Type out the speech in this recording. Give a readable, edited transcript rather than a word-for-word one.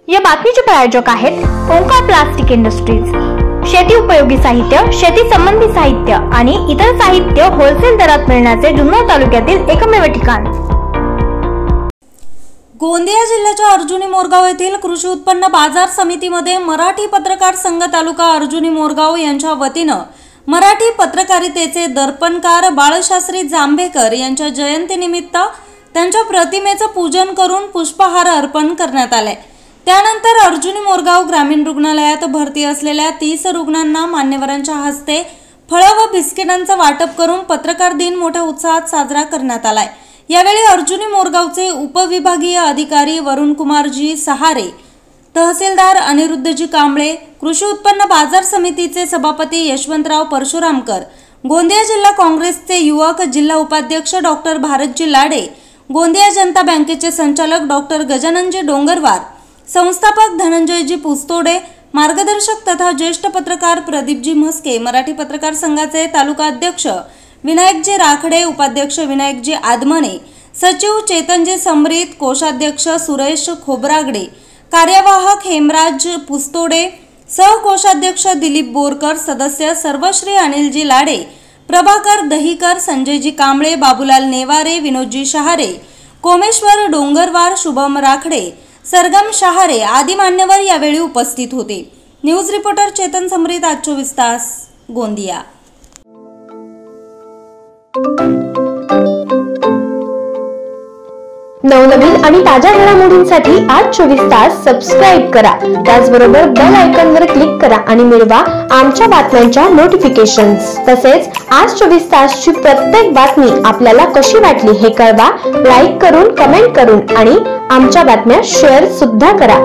या बातमीचे प्रायोजक आहेत ओंकार प्लास्टिक इंडस्ट्रीज। शेती उपयोगी साहित्य, शेती संबंधी साहित्य आणि इतर साहित्य होलसेल दरात मिळण्याचे जुन्नर तालुक्यातील एकमेव ठिकाण। गोंदिया जिल्ह्याच्या अर्जुनी मोरगाव येथील कृषी उत्पन्न बाजार समितीमध्ये मराठी पत्रकार संघ तालुका अर्जुनी मोरगाव यांच्या वतीनं मराठी पत्रकारितेचे दर्पणकार बाळशास्त्री जांभेकर यांच्या जयंतीनिमित्त त्यांच्या प्रतिमेचं पूजन करून पुष्पहार अर्पण करण्यात आले। त्यानंतर अर्जुनी मोरगाव ग्रामीण रुग्णालयात भरती असलेल्या 30 रुग्णांना मान्यवरांच्या हस्ते फळं व बिस्किटांचं वाटप करून पत्रकार दिन मोठ्या उत्साहात साजरा करण्यात आलाय। यावेळी अर्जुनी मोरगावचे उपविभागीय अधिकारी वरुणकुमारजी सहारे, तहसीलदार अनिरुद्धजी कांबळे, कृषी उत्पन्न बाजार समितीचे सभापती यशवंतराव परशुरामकर, गोंदिया जिल्हा काँग्रेसचे युवक जिल्हा उपाध्यक्ष डॉक्टर भारतजी लाडे, गोंदिया जनता बँकेचे संचालक डॉक्टर गजाननजी डोंगरवार, संस्थापक धनंजयजी पुस्तोडे, मार्गदर्शक तथा ज्येष्ठ पत्रकार प्रदीपजी म्हस्के, मराठी पत्रकार संघाचे तालुका अध्यक्ष विनायकजी राखडे, उपाध्यक्ष विनायकजी आदमने, सचिव चेतनजी समरीत, कोषाध्यक्ष सुरेश खोबरागडे, कार्यवाहक हेमराज पुस्तोडे, सहकोषाध्यक्ष दिलीप बोरकर, सदस्य सर्वश्री अनिलजी लाडे, प्रभाकर दहीकर, संजयजी कांबळे, बाबूलाल नेवारे, विनोदजी शहारे, कोमेश्वर डोंगरवार, शुभम राखडे, सरगम शहारे आदी मान्यवर यावेळी उपस्थित होते। न्यूज रिपोर्टर चेतन समरीत, आज 24 तास, गोंदिया। नवनवीन आणि ताज्या घडामोडींसाठी आज 24 तास सबस्क्राइब करा। त्याचबरोबर बेल आयकॉनवर क्लिक करा आणि मिळवा आमच्या बातम्यांच्या नोटिफिकेशन्स। तसेच आज 24 तासची प्रत्येक बातमी आपल्याला कशी वाटली हे कळवा, लाईक करून, कमेंट करून आणि आमच्या बातम्या शेअर सुद्धा करा।